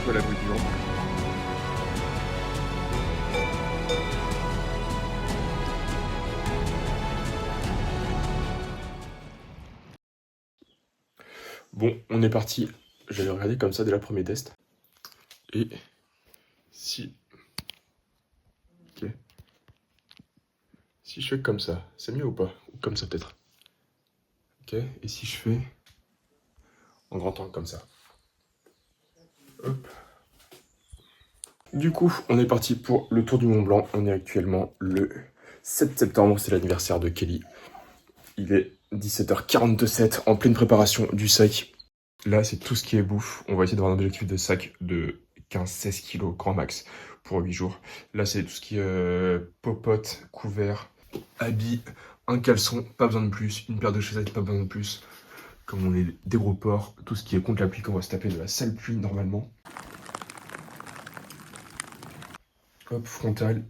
peu à la bout du ventre. Bon, on est parti. J'avais regardé comme ça dès le premier test. Et si... Ok. Si je fais comme ça, c'est mieux ou pas? Ou comme ça peut-être. Ok, et si je fais en grand angle comme ça. Hop. Du coup, on est parti pour le tour du Mont Blanc. On est actuellement le 7 septembre, c'est l'anniversaire de Kelly. Il est 17h47, en pleine préparation du sac. Là, c'est tout ce qui est bouffe. On va essayer d'avoir un objectif de sac de 15-16 kg, grand max, pour 8 jours. Là, c'est tout ce qui est popote, couvert, habits, un caleçon, pas besoin de plus, une paire de chaussettes, pas besoin de plus. Comme on est des gros porcs, tout ce qui est contre la pluie, qu'on va se taper de la sale pluie normalement. Hop, frontal.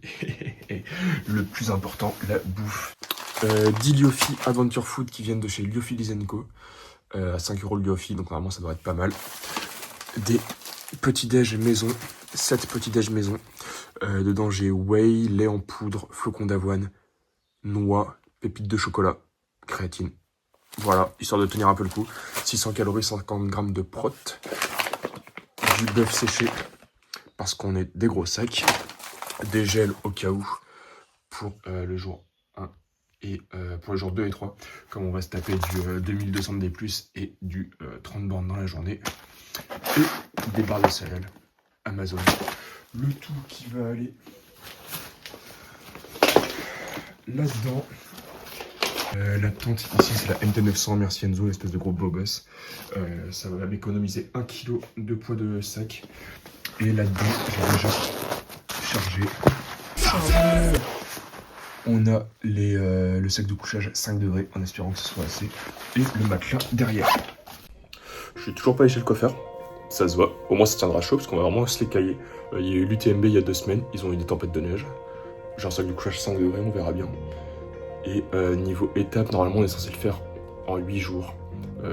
Et le plus important, la bouffe. 10 Liofi Adventure Food qui viennent de chez Liofi Co. À 5 € le Liofi, donc normalement ça devrait être pas mal. Des petits-déj maison, 7 petits-déj maison. Dedans j'ai whey, lait en poudre, flocons d'avoine, noix, pépites de chocolat, créatine. Voilà, histoire de tenir un peu le coup. 600 calories, 50 grammes de prot. Du bœuf séché, parce qu'on est des gros sacs. Des gels au cas où, pour le jour 1 et pour le jour 2 et 3. Comme on va se taper du 2200 D+, et du 30 bornes dans la journée. Et des barres de céréales Amazon. Le tout qui va aller là-dedans. La tente ici, c'est la MT900, merci Enzo, l'espèce de gros beau gosse. Ça va m'économiser 1 kg de poids de sac. Et là-dedans, j'ai déjà chargé. On a le sac de couchage 5 degrés, en espérant que ce soit assez. Et le matelas derrière. Je suis toujours pas allé chez le coiffeur. Ça se voit, au moins ça tiendra chaud parce qu'on va vraiment se les cailler. Il y a eu l'UTMB il y a 2 semaines, ils ont eu des tempêtes de neige. J'ai un sac de couchage 5 degrés, on verra bien. Et niveau étape, normalement on est censé le faire en 8 jours.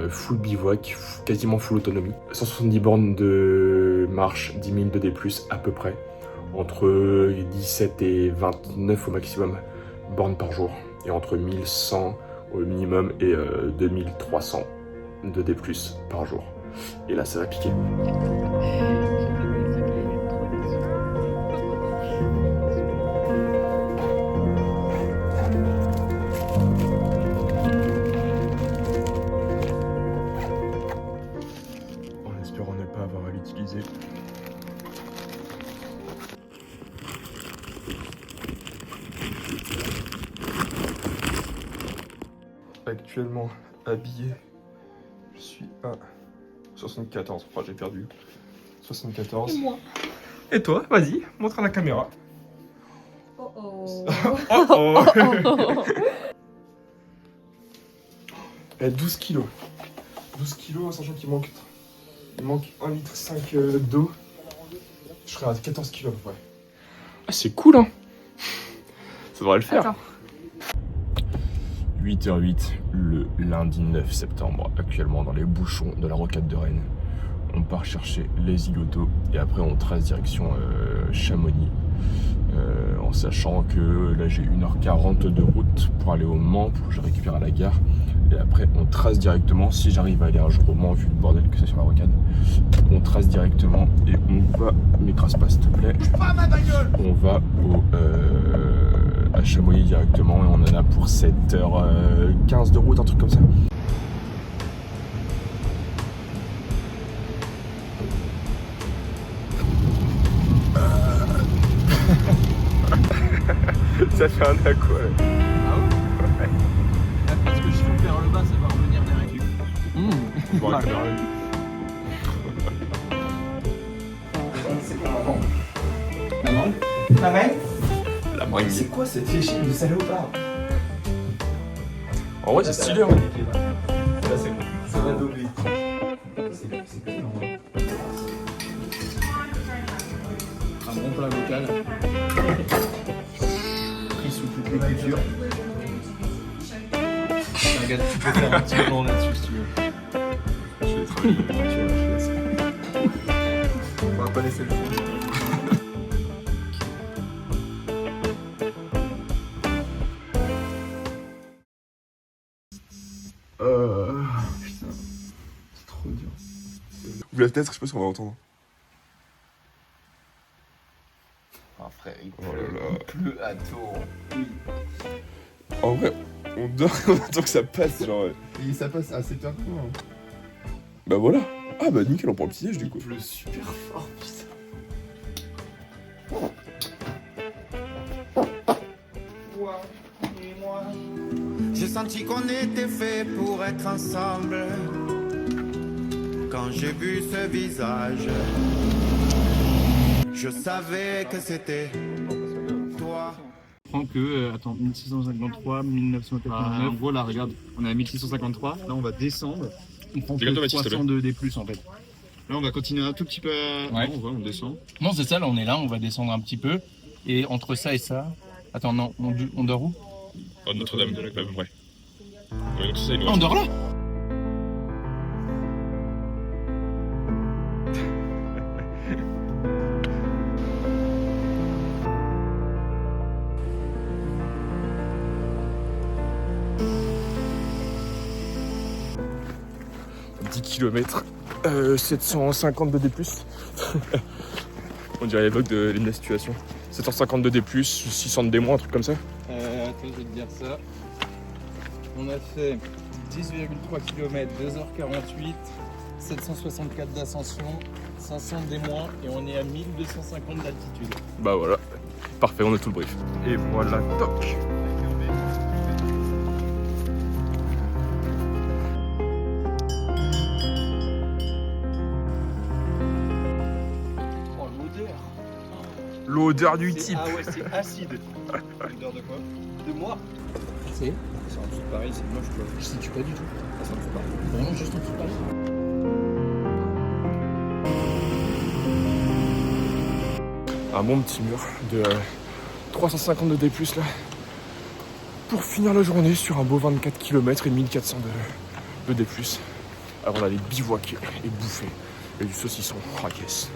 Full bivouac, quasiment full autonomie. 170 bornes de marche, 10 000 de D+, à peu près. Entre 17 et 29 au maximum bornes par jour. Et entre 1100 au minimum et 2300 de D+, par jour. Et là ça va piquer. En espérant ne pas avoir à l'utiliser. Actuellement habillé, je suis à 74, enfin j'ai perdu 74. Et moi. Et toi, vas-y, montre à la caméra. Oh oh. Oh oh. Et 12 kilos. 12 kilos, sachant qu'il manque 1,5 litre d'eau. Je serai à 14 kilos, ouais. Ah, c'est cool, hein. Ça devrait le faire. Attends. 8h08, le lundi 9 septembre, actuellement dans les bouchons de la rocade de Rennes. On part chercher les Ilotos et après on trace direction Chamonix. En sachant que là j'ai 1h40 de route pour aller au Mans, pour que je récupère à la gare. Et après on trace directement, si j'arrive à aller un jour au Mans vu le bordel que c'est sur la rocade, on trace directement et on va, m'écrase pas s'il te plaît, on va à Chamonix directement et on en a pour 7h15 de route, un truc comme ça. Ça fait un à quoi? Ah ouais? Parce que je fais vers le bas, ça va revenir derrière. Bon, la caméra. C'est quoi maman? Maman? Maman? La moigne. C'est quoi cette fléchine de salopard? En vrai, c'est stylé, hein. Là, c'est bon. Ça va doubler. C'est cool, en vrai. Un bon plat local. Pris sous toutes les coutures. Regarde, tu peux faire un petit plan là-dessus si tu veux. Je vais travailler. On va pas laisser le fond. Putain, c'est trop dur. Vous la fenêtre, je sais pas si on va entendre. Ah frère, il Oh là là. pleut à tour. En vrai, on dort en attend que ça passe, genre. Et ça passe à 7h quoi. Bah voilà. Ah bah nickel, on prend le petit-déj du coup. Il pleut super fort, putain. J'ai senti qu'on était fait pour être ensemble. Quand j'ai vu ce visage, je savais que c'était toi. Prends que, attends, 1653, 1989. Voilà, regarde, on est à 1653. Là, on va descendre. On prend Regarde-toi, que Mathis, s'il te plaît. 302 des plus en fait. Là, on va continuer un tout petit peu. Ouais. Non, on descend. Non, c'est ça, là on est là, on va descendre un petit peu. Et entre ça et ça. Attends, non, on dort où? Oh, Notre-Dame, à peu près. Ouais, donc ça, il nous Ah, on dort là? reste 10 km, 750 de D+. On dirait l'époque de la situation. 750 de D+, 600 de D-, un truc comme ça. Attends, je vais te dire ça. On a fait 10,3 km, 2h48, 764 d'ascension, 500 des moins et on est à 1250 d'altitude. Bah voilà, parfait, on a tout le brief. Et voilà, toc. Oh, l'odeur! L'odeur du type. Ah ouais, c'est acide. L'odeur de quoi? De moi. C'est en dessous de Paris, c'est moche quoi. Je situe pas du tout. C'est en dessous de Paris. Vraiment juste en dessous de Paris. Un bon petit mur de 350 de D+, là. Pour finir la journée sur un beau 24 km et 1400 de D+. Avant d'aller bivouaquer et bouffer. Et du saucisson. Ah yes.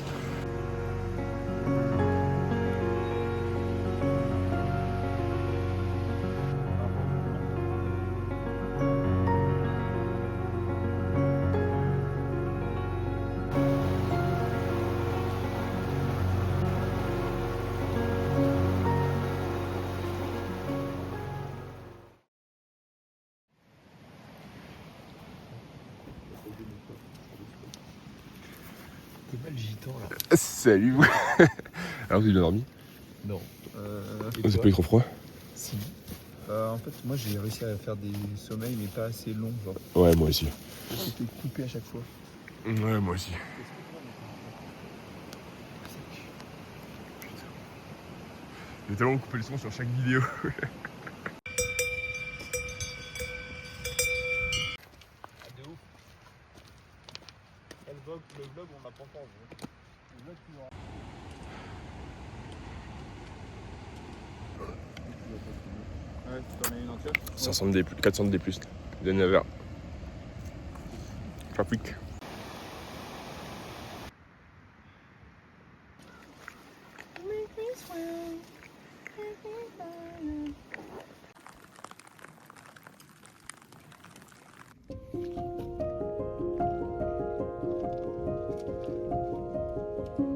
Salut. Alors vous avez dormi? Non. Vous avez pas eu trop froid? Si. En fait, moi j'ai réussi à faire des sommeils, mais pas assez longs. Genre, Ouais, moi aussi. c'était coupé à chaque fois. Ouais, moi aussi. J'ai tellement coupé le son sur chaque vidéo. Le vlog, on n'a pas encore vu. Le vlog, tu verras. 500 D+, 400 D+. De 9h. Trafic.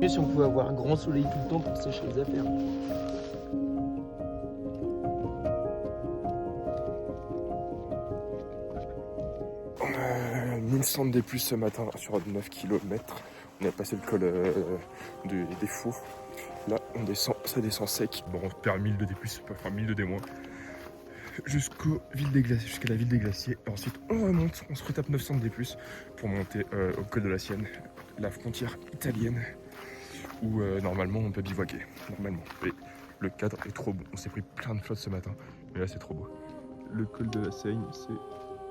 Si on pouvait avoir un grand soleil tout le temps pour sécher les affaires. On a 1100 D+, ce matin sur 9 km. On a passé le col des fours. Là, on descend, ça descend sec. Bon, on perd 1000 de D+, enfin 1000 de D-, jusqu'à la ville des glaciers. Et ensuite, on remonte, on se retape 900 de D+, pour monter au col de la Sienne, la frontière italienne, où normalement on peut bivouaquer. Normalement. Et le cadre est trop bon. On s'est pris plein de flottes ce matin, mais là c'est trop beau. Le col de la Seigne, c'est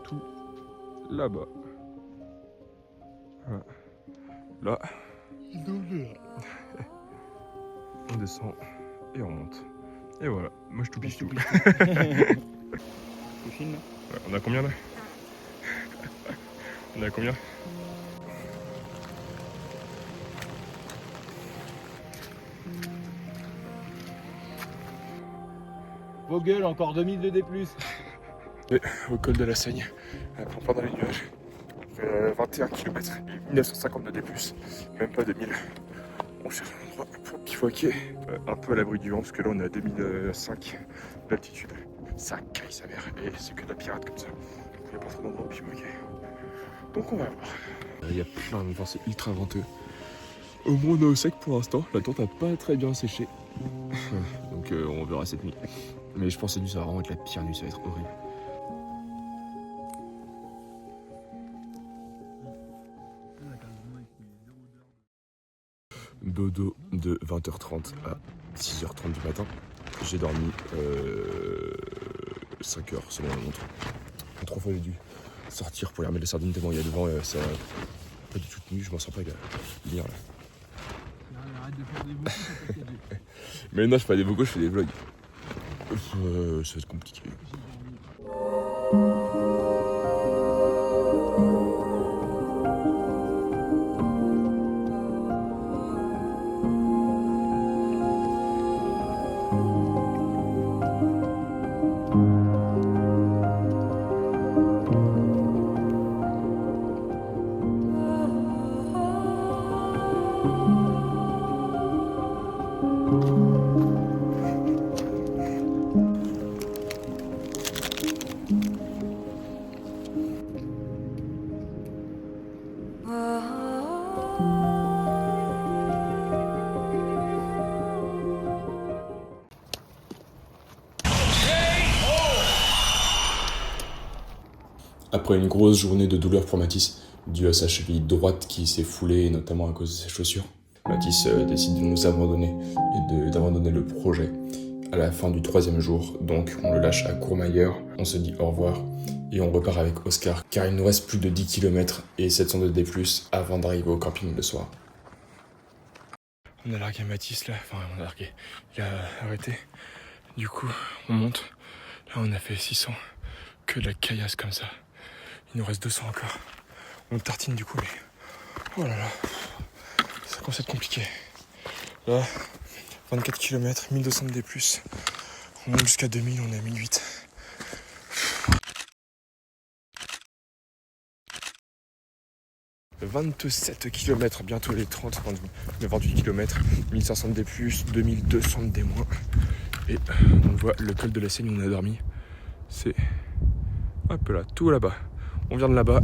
tout là-bas. Voilà. Là. On descend et on monte. Et voilà, moi je toupie tout. Ouais, on a combien là? On a combien? Vos gueules, encore 2000 de D+. Au col de la Seigne, en plein dans les nuages. 21 km et 1950 de D+, même pas 2000. On cherche un endroit pour bivouaquer, un peu à l'abri du vent, parce que là on est à 2005 d'altitude. Ça caille sa mère, et c'est que de la pirate comme ça. Il n'y a pas trop d'endroit pour bivouaquer. Donc on va voir. Il y a plein de vent, c'est ultra venteux. Au moins on est au sec pour l'instant, la tente n'a pas très bien séché. Donc on verra cette nuit. Mais je pense que cette nuit ça va vraiment être la pire nuit, ça va être horrible. Dodo de 20h30 à 6h30 du matin. J'ai dormi 5 heures selon la montre. 3 fois j'ai dû sortir pour aller remettre les sardines tellement il y a le vent et ça pas du tout tenu, je m'en sors pas lire là. Arrête de faire des vocaux, ça peut t'aider. Mais non, je fais pas des vocaux, je fais des vlogs. Ça va être compliqué. Après une grosse journée de douleur pour Mathis, due à sa cheville droite qui s'est foulée, notamment à cause de ses chaussures, Mathis décide de nous abandonner et d'abandonner le projet à la fin du 3e jour. Donc on le lâche à Courmayeur, on se dit au revoir et on repart avec Oscar car il nous reste plus de 10 km et 700 de D+, avant d'arriver au camping le soir. On a largué Mathis là, enfin on a largué, il a arrêté. Du coup on monte, là on a fait 600, que de la caillasse comme ça. Il nous reste 200 encore. On tartine du coup, mais oh là là, ça commence à être compliqué. Là, 24 km, 1200 de D+. On monte jusqu'à 2000, on est à 1008. « 27 km, bientôt les 30, 28 km, 1500 de D+, 2200 de D-. Et on voit le col de la Seigne où on a dormi. C'est hop là, tout là-bas. On vient de là-bas,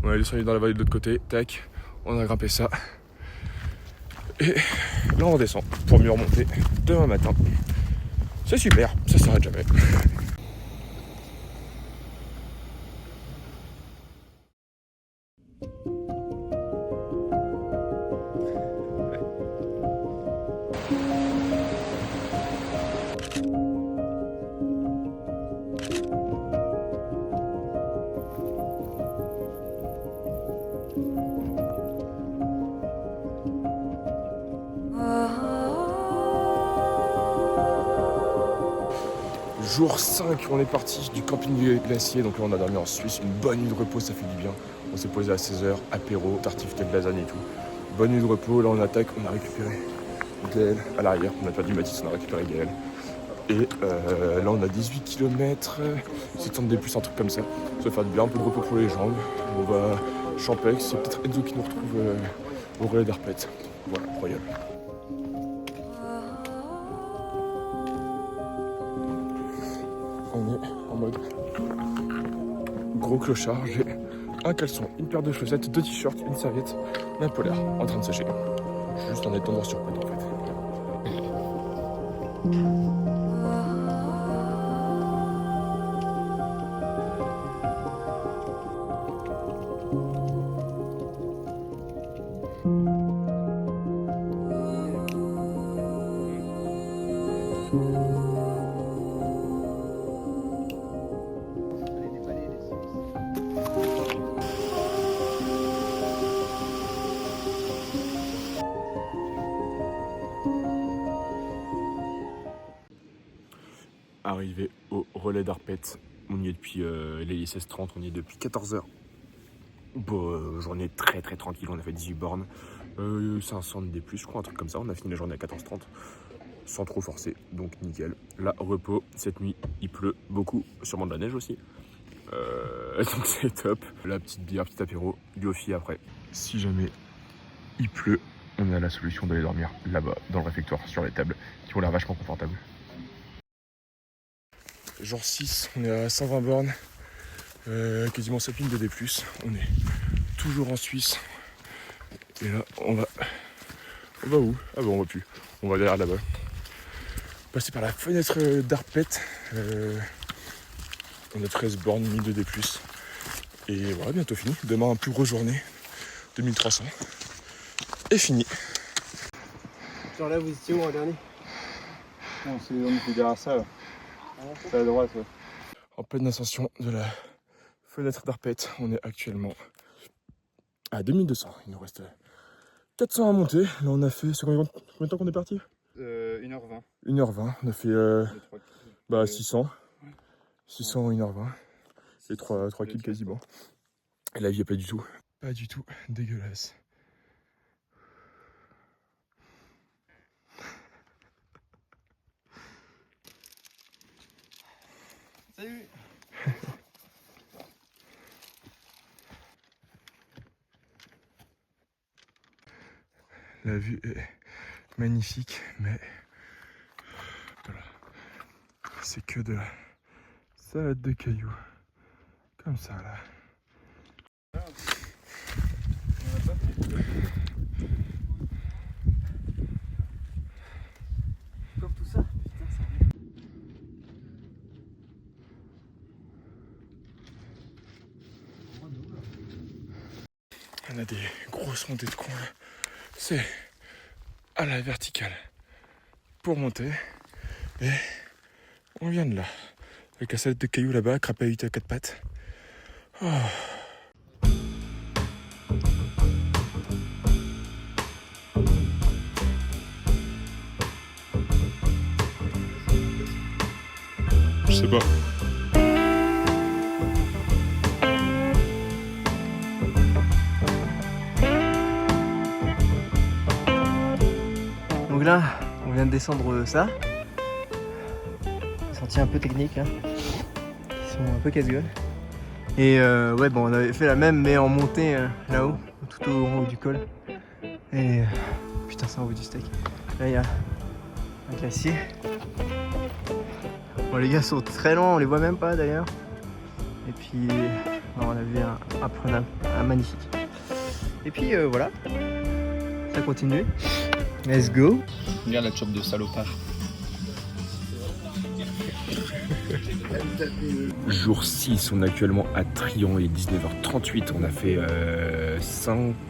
on a descendu dans la vallée de l'autre côté, tac, on a grimpé ça. Et là on redescend pour mieux remonter demain matin. C'est super, ça s'arrête jamais. Jour 5, on est parti du camping du glacier, donc là on a dormi en Suisse, une bonne nuit de repos, ça fait du bien. On s'est posé à 16h, apéro, tartiflette de lasagne et tout. Bonne nuit de repos, là on attaque, on a récupéré Gaël à l'arrière, on a perdu Mathis, on a récupéré Gaël. Et là on a 18 km, 700 de D+, un truc comme ça. Ça va faire du bien, un peu de repos pour les jambes. On va Champex, c'est peut-être Enzo qui nous retrouve au relais d'Arpette. Voilà, incroyable. On est en mode gros clochard, j'ai un caleçon, une paire de chaussettes, 2 t-shirts, une serviette, un polaire en train de sécher. Juste en étant sur pète en fait. Arrivé au relais d'Arpette, on y est depuis les 16h30, on y est depuis 14h. Bon, journée très tranquille, on a fait 18 bornes, 500 de D+, je crois, un truc comme ça, on a fini la journée à 14h30. sans trop forcer, donc nickel. Là, repos, cette nuit, il pleut beaucoup, sûrement de la neige aussi. Donc c'est top. La petite bière, petit apéro, Lyofi après. Si jamais il pleut, on a la solution d'aller dormir là-bas, dans le réfectoire, sur les tables, qui ont l'air vachement confortables. Genre 6, on est à 120 bornes, quasiment 7000 de D+. On est toujours en Suisse. Et là, on va où? Ah bon, on va plus. On va derrière là-bas. Passer par la fenêtre d'Arpette. On a 13 bornes, 1000 de D+. Et voilà, bientôt fini. Demain, plus grosse journée. 2300. Et fini. Genre là, vous étiez où en dernier? On était derrière ça, là. C'est à droite, ouais. En pleine ascension de la fenêtre d'Arpette. On est actuellement à 2200. Il nous reste 400 à monter. Là, on a fait... C'est combien de temps qu'on est parti? 1h20. 1h20. On a fait 600. 600 en 1h20. Et 3 kills quasiment. Et la vie est pas du tout dégueulasse. Salut. La vue est magnifique, mais voilà. C'est que de la salade de cailloux. Comme ça là. Comme tout ça. On a des grosses montées de con là. C'est à la verticale pour monter. Et on vient de là. Avec la salade de cailloux là-bas, crapahut à 4 pattes. Oh. Je sais pas. Donc là, on vient de descendre ça. Des sentiers un peu techniques, hein. Ils sont un peu casse-gueule. Et ouais, bon, on avait fait la même, mais en montée là-haut, tout au haut du col. Et putain, ça en vaut du steak. Là, il y a un glacier. Bon, les gars sont très loin, on les voit même pas d'ailleurs. Et puis, bon, on a vu un prenable, un magnifique. Et puis voilà, ça continue. Let's go. Regarde la chope de salopard. Jour 6, on est actuellement à Trian, il est 19h38, on a fait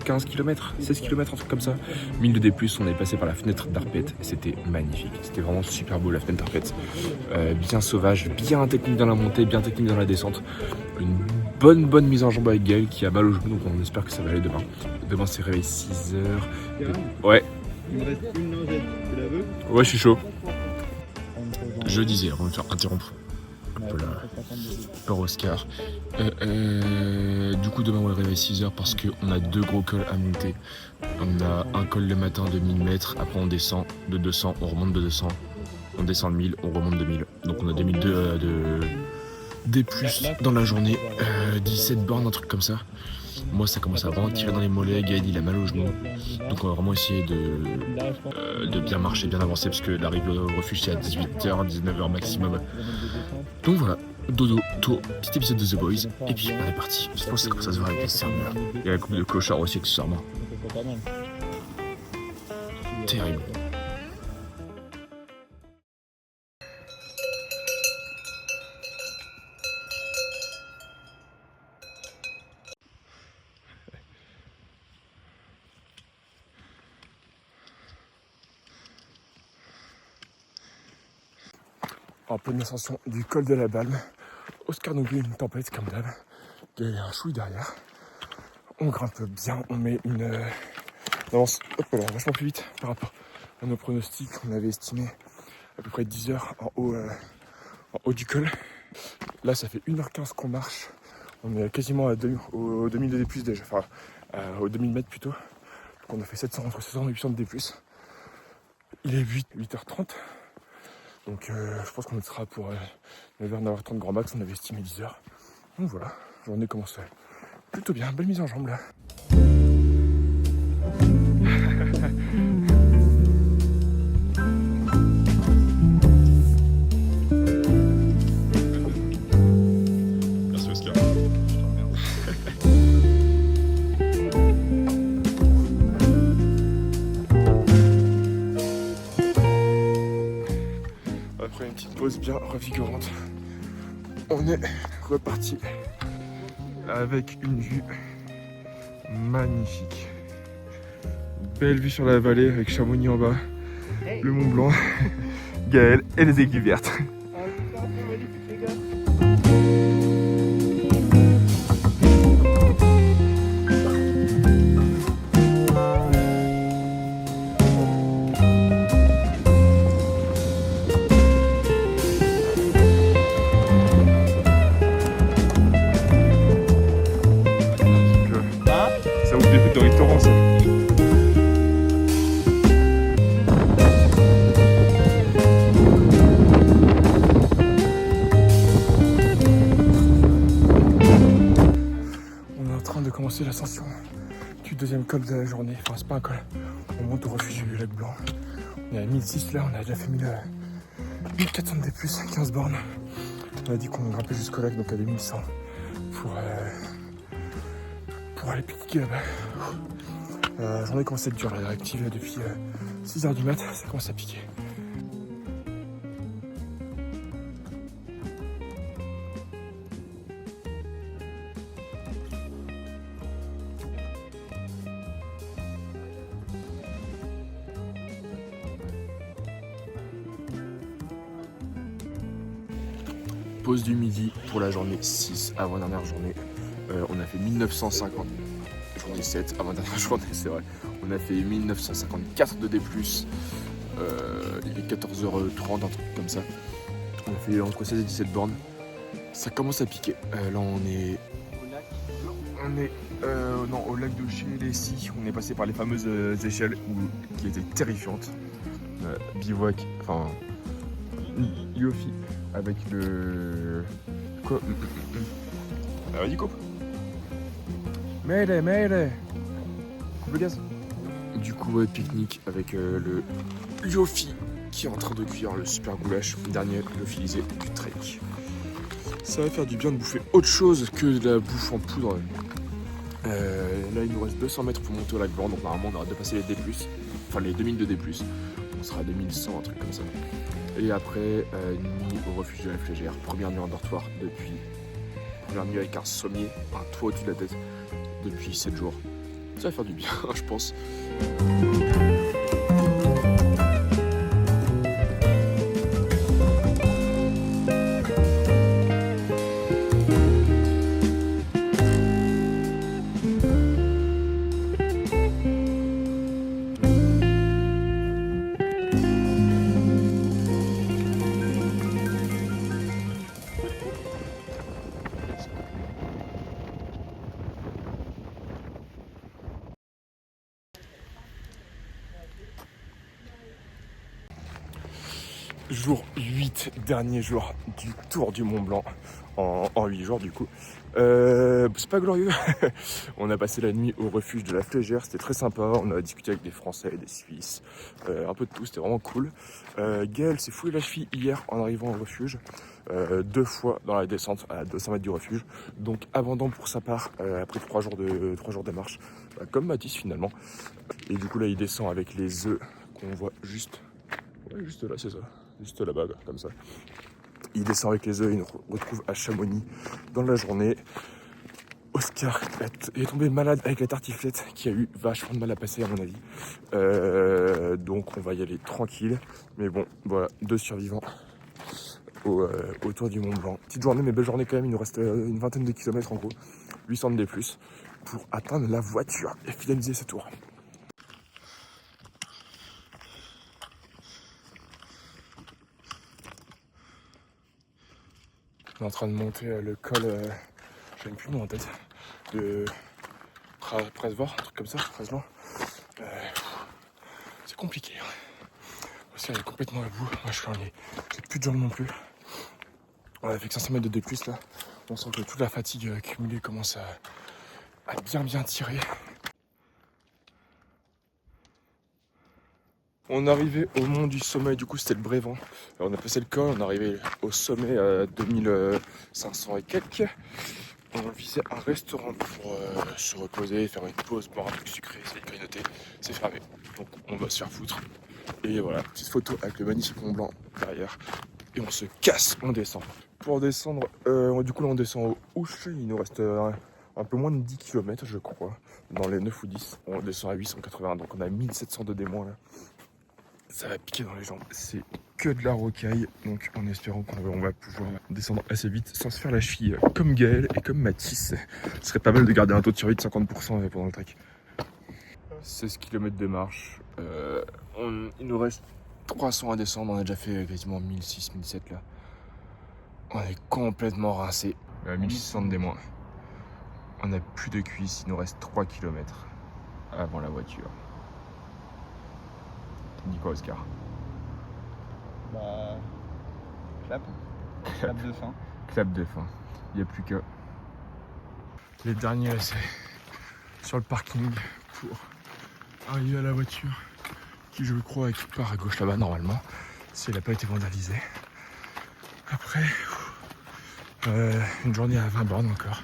15 km, 16 km, un truc comme ça. 1000 de D+, on est passé par la fenêtre d'Arpette, c'était magnifique, c'était vraiment super beau la fenêtre d'Arpette. Bien sauvage, bien technique dans la montée, bien technique dans la descente. Une bonne mise en jambe avec Gaël qui a mal au genou, donc on espère que ça va aller demain. Demain c'est réveil 6h. Ouais. Il me reste une lingette, tu la veux? Ouais, je suis chaud. Je disais, on va me faire interrompre. Hop là. Par Oscar. Du coup, demain, on va réveiller 6h parce qu'on a 2 gros cols à monter. On a un col le matin de 1000 mètres. Après, on descend de 200, on remonte de 200. On descend de 1000, on remonte de 1000. Donc, on a 2002 des plus dans la journée. 17 bornes, un truc comme ça. Moi, ça commence à vraiment tirer dans les mollets. Gaël, il a mal au genou. Donc, on va vraiment essayer de bien marcher, bien avancer. Parce que l'arrivée au refuge, c'est à 18h, 19h maximum. Donc voilà, dodo, tôt, petit épisode de The Boys. Et puis, on est parti. Je pense que ça commence à se voir avec les sermeurs. Il y a la coupe de clochard aussi, accessoirement. Terrible. En pleine ascension du col de la Balme, Oscar nous une tempête comme d'hab. Il y a un chouille derrière. On grimpe bien, on met une avance vachement plus vite par rapport à nos pronostics. On avait estimé à peu près 10 heures en haut du col. Là, ça fait 1h15 qu'on marche. On est quasiment au 2000 de D+, déjà, enfin aux 2000 mètres plutôt. Donc on a fait 700, entre 700 et 800 de D+. Il est 8h30. Donc je pense qu'on sera pour 9h, 9h30 grand max, on avait estimé 10h. Donc voilà, journée commence plutôt bien, belle mise en jambe là. Merci Oscar. Après une petite pause bien revigorante, on est reparti avec une vue magnifique. Belle vue sur la vallée avec Chamonix en bas, le Mont Blanc, Gaël et les aiguilles vertes. Ça ouvre des coups de restaurant ça. On est en train de commencer l'ascension du deuxième col de la journée. Enfin c'est pas un col, on monte au refuge du lac Blanc. On est à 1006 là, on a déjà fait 1400 d plus, 15 bornes. On a dit qu'on grimpait jusqu'au lac, donc à 2100 pour aller piquer là-bas. La journée commence à être dure, là, active depuis 6h du mat, ça commence à piquer. Pause du midi pour la journée 6, avant-dernière journée. On a fait 1950, journée 7, avant-dernière journée, c'est vrai. On a fait 1954 de D+, il est 14h30, un truc comme ça. On a fait entre 16 et 17 bornes. Ça commence à piquer. Là, on est au lac de Chélécy. On est passé par les fameuses échelles qui étaient terrifiantes. Bivouac, enfin, Yofi avec le... Quoi? Vas-y, coupe. Mêlée. Coupe le gaz. Du coup, ouais, pique-nique avec le Yofi qui est en train de cuire le super goulash, dernier lyophilisé du trek. Ça va faire du bien de bouffer autre chose que de la bouffe en poudre. Là, il nous reste 200 mètres pour monter au lac Blanc, donc normalement on aura dépassé les D+, enfin les 2000 de D+. On sera à 2100, un truc comme ça. Et après, nuit au refuge de la Flégère, première nuit en dortoir depuis... Première nuit avec un sommier, un toit au-dessus de la tête, depuis 7 jours. Ça va faire du bien, je pense. Jour 8, dernier jour du Tour du Mont Blanc, en 8 jours du coup. C'est pas glorieux. On a passé la nuit au refuge de la Flégère, c'était très sympa. On a discuté avec des Français, des Suisses, un peu de tout, c'était vraiment cool. Gaël s'est foulé la cheville hier en arrivant au refuge, 2 fois dans la descente à 200 mètres du refuge. Donc abandon pour sa part après 3 jours de marche, comme Mathis finalement. Et du coup là il descend avec les œufs qu'on voit juste là, c'est ça. Juste là-bas, comme ça. Il descend avec les œufs, il nous retrouve à Chamonix dans la journée. Oscar est tombé malade avec la tartiflette qui a eu vachement de mal à passer à mon avis. Donc on va y aller tranquille. Mais bon, voilà, 2 survivants au Tour du Mont Blanc. Petite journée, mais belle journée quand même. Il nous reste une vingtaine de kilomètres en gros. 800 de D+, pour atteindre la voiture et finaliser ce tour. On est en train de monter le col, j'ai même plus le nom en tête, de Presvor, un truc comme ça, Presvor. C'est compliqué. parce qu'elle est complètement à bout. Moi, j'ai plus de jambes non plus. Voilà, avec 500 mètres de D+, là, on sent que toute la fatigue accumulée commence à bien tirer. On est arrivé au mont du sommet, du coup c'était le Brévent. Alors, on a passé le col, on est arrivé au sommet à 2500 et quelques. On visait un restaurant pour se reposer, faire une pause, boire un truc sucré, essayer de grignoter. C'est fermé, donc on va se faire foutre. Et voilà, petite photo avec le magnifique Mont Blanc derrière. Et on se casse, on descend. Pour descendre, du coup là on descend au Ouche, il nous reste un peu moins de 10 km je crois, dans les 9 ou 10. On descend à 880, donc on a 1700 de démons là. Ça va piquer dans les jambes, c'est que de la rocaille, donc en espérant qu'on va pouvoir descendre assez vite sans se faire la cheville comme Gaël et comme Mathis. Ce serait pas mal de garder un taux de survie de 50% pendant le trek. 16 km de marche, il nous reste 300 à descendre, on a déjà fait quasiment 1006, 1007 là. On est complètement rincé, 1600 de moins. On n'a plus de cuisses, il nous reste 3 km avant la voiture. Tu dis quoi, Oscar? Bah. Clap. Clap de fin. Clap de fin. Il n'y a plus que les derniers essais sur le parking pour arriver à la voiture qui, je crois, est quelque part à gauche là-bas normalement, si elle n'a pas été vandalisée. Après, une journée à 20 bornes encore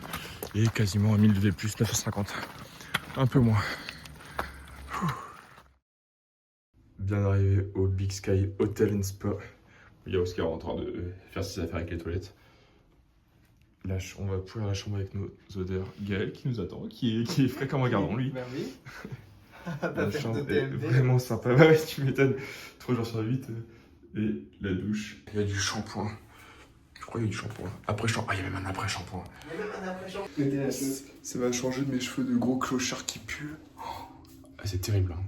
et quasiment à 1000 de D+, 950. Un peu moins. Bien arrivé au Big Sky Hotel & Spa. Il y a Oscar en train de faire ses affaires avec les toilettes. Là, on va pouvoir la chambre avec nos odeurs. Gaël qui nous attend, qui est frais comme un gardon, lui. Ben oui. La chambre est vraiment sympa. Ouais, tu m'étonnes. 3 jours sur 8. Et la douche. Il y a du shampoing. Je crois qu'il y a du shampoing. Après-shampoing. Ah, il y a même un après-shampoing. Il y a même un après-shampoing. Ça va changer de mes cheveux de gros clochard qui puent. Ah, c'est terrible, hein.